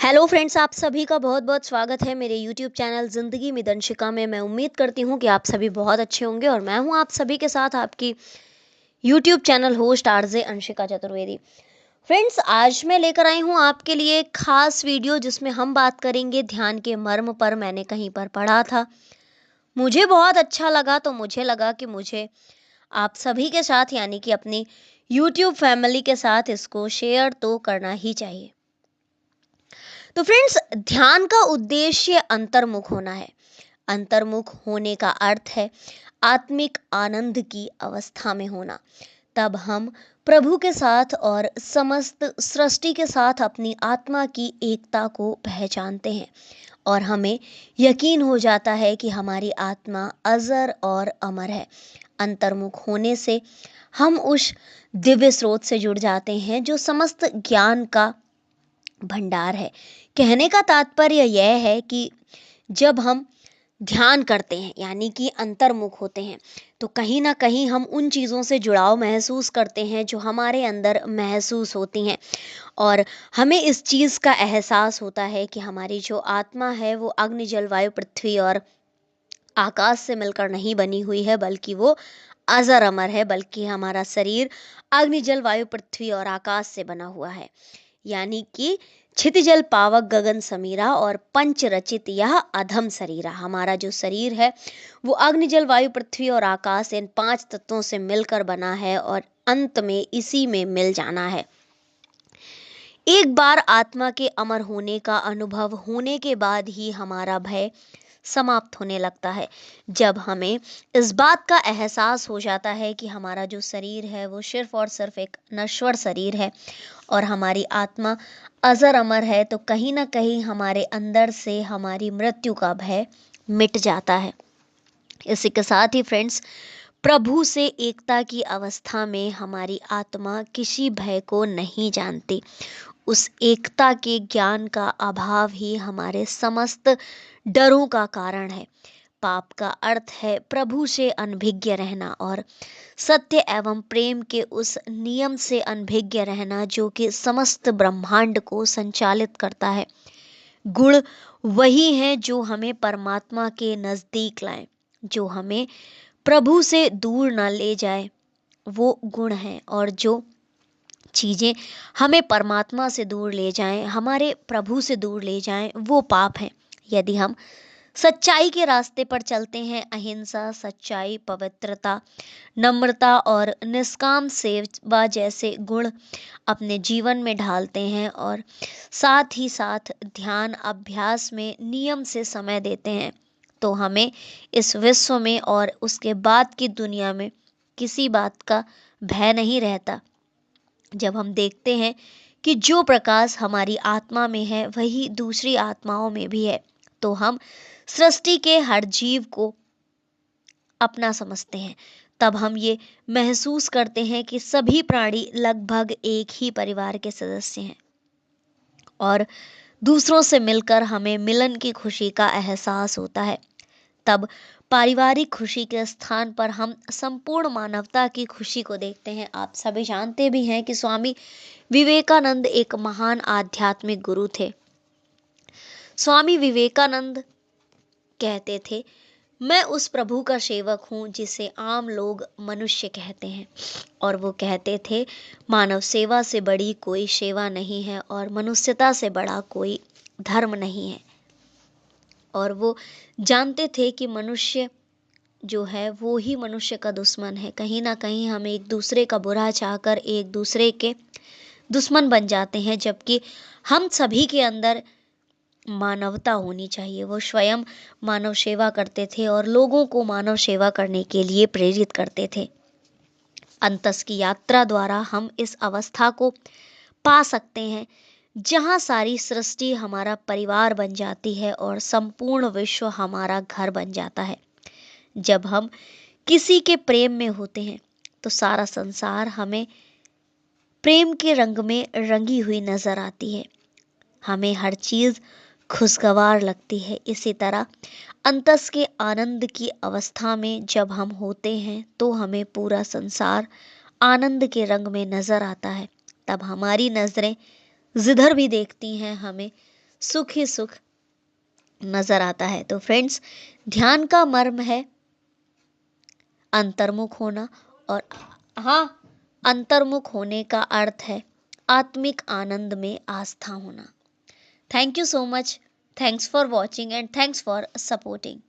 Hello friends, आप सभी का बहुत बहुत स्वागत है मेरे यूट्यूब चैनल ज़िंदगी में दंशिका में। मैं उम्मीद करती हूँ कि आप सभी बहुत अच्छे होंगे और मैं हूँ आप सभी के साथ आपकी YouTube channel host RJ Anshika Chaturvedi. Friends, आज मैं लेकर आई हूँ आपके लिए एक खास वीडियो जिसमें हम बात करेंगे ध्यान के मर्म पर। मैंने कहीं पर पढ़ा था, मुझे बहुत अच्छा लगा, तो मुझे लगा कि मुझे आप सभी के साथ यानी कि अपनी यूट्यूब फैमिली के साथ इसको शेयर तो करना ही चाहिए। तो फ्रेंड्स, ध्यान का उद्देश्य अंतर्मुख होना है। अंतर्मुख होने का अर्थ है आत्मिक आनंद की अवस्था में होना। तब हम प्रभु के साथ और समस्त सृष्टि के साथ अपनी आत्मा की एकता को पहचानते हैं और हमें यकीन हो जाता है कि हमारी आत्मा अजर और अमर है। अंतर्मुख होने से हम उस दिव्य स्रोत से जुड़ जाते हैं जो समस्त ज्ञान का भंडार है। कहने का तात्पर्य यह है कि जब हम ध्यान करते हैं यानी कि अंतर्मुख होते हैं, तो कहीं ना कहीं हम उन चीज़ों से जुड़ाव महसूस करते हैं जो हमारे अंदर महसूस होती हैं, और हमें इस चीज़ का एहसास होता है कि हमारी जो आत्मा है वो अग्नि जल वायु पृथ्वी और आकाश से मिलकर नहीं बनी हुई है, बल्कि वो अजर अमर है। बल्कि हमारा शरीर अग्नि जल वायु पृथ्वी और आकाश से बना हुआ है, यानी कि क्षितिजल पावक गगन समीरा और पंच रचित यह अधम शरीरा। हमारा जो शरीर है वो अग्नि जल वायु पृथ्वी और आकाश, इन 5 तत्वों से मिलकर बना है और अंत में इसी में मिल जाना है। एक बार आत्मा के अमर होने का अनुभव होने के बाद ही हमारा भय समाप्त होने लगता है। जब हमें इस बात का एहसास हो जाता है कि हमारा जो शरीर है वो सिर्फ और सिर्फ एक नश्वर शरीर है और हमारी आत्मा अजर अमर है, तो कहीं ना कहीं हमारे अंदर से हमारी मृत्यु का भय मिट जाता है। इसी के साथ ही फ्रेंड्स, प्रभु से एकता की अवस्था में हमारी आत्मा किसी भय को नहीं जानती। उस एकता के ज्ञान का अभाव ही हमारे समस्त डरों का कारण है। पाप का अर्थ है प्रभु से अनभिज्ञ रहना और सत्य एवं प्रेम के उस नियम से अनभिज्ञ रहना जो कि समस्त ब्रह्मांड को संचालित करता है। गुण वही हैं जो हमें परमात्मा के नजदीक लाएं, जो हमें प्रभु से दूर न ले जाए, वो गुण हैं। और जो चीजें हमें परमात्मा से दूर ले जाएं, हमारे प्रभु से दूर ले जाएं, वो पाप हैं। यदि हम सच्चाई के रास्ते पर चलते हैं, अहिंसा, सच्चाई, पवित्रता, नम्रता और निष्काम सेवा जैसे गुण अपने जीवन में ढालते हैं और साथ ही साथ ध्यान अभ्यास में नियम से समय देते हैं, तो हमें इस विश्व में और उसके बाद की दुनिया में किसी बात का भय नहीं रहता। जब हम देखते हैं कि जो प्रकाश हमारी आत्मा में है वही दूसरी आत्माओं में भी है, तो हम सृष्टि के हर जीव को अपना समझते हैं। तब हम ये महसूस करते हैं कि सभी प्राणी लगभग एक ही परिवार के सदस्य हैं और दूसरों से मिलकर हमें मिलन की खुशी का एहसास होता है। तब पारिवारिक खुशी के स्थान पर हम संपूर्ण मानवता की खुशी को देखते हैं। आप सभी जानते भी हैं कि स्वामी विवेकानंद एक महान आध्यात्मिक गुरु थे। स्वामी विवेकानंद कहते थे, मैं उस प्रभु का सेवक हूँ जिसे आम लोग मनुष्य कहते हैं। और वो कहते थे, मानव सेवा से बड़ी कोई सेवा नहीं है और मनुष्यता से बड़ा कोई धर्म नहीं है। और वो जानते थे कि मनुष्य जो है वो ही मनुष्य का दुश्मन है। कहीं ना कहीं हम एक दूसरे का बुरा चाहकर एक दूसरे के दुश्मन बन जाते हैं, जबकि हम सभी के अंदर मानवता होनी चाहिए। वो स्वयं मानव सेवा करते थे और लोगों को मानव सेवा करने के लिए प्रेरित करते थे। अंतस की यात्रा द्वारा हम इस अवस्था को पा सकते हैं जहाँ सारी सृष्टि हमारा परिवार बन जाती है और संपूर्ण विश्व हमारा घर बन जाता है। जब हम किसी के प्रेम में होते हैं तो सारा संसार हमें प्रेम के रंग में रंगी हुई नजर आती है, हमें हर चीज खुशगवार लगती है। इसी तरह अंतस के आनंद की अवस्था में जब हम होते हैं तो हमें पूरा संसार आनंद के रंग में नजर आता है। तब हमारी नजरें जिधर भी देखती हैं हमें सुख ही सुख नजर आता है। तो फ्रेंड्स, ध्यान का मर्म है अंतर्मुख होना, और हाँ, अंतर्मुख होने का अर्थ है आत्मिक आनंद में आस्था होना। Thank you so much, thanks for watching and thanks for supporting.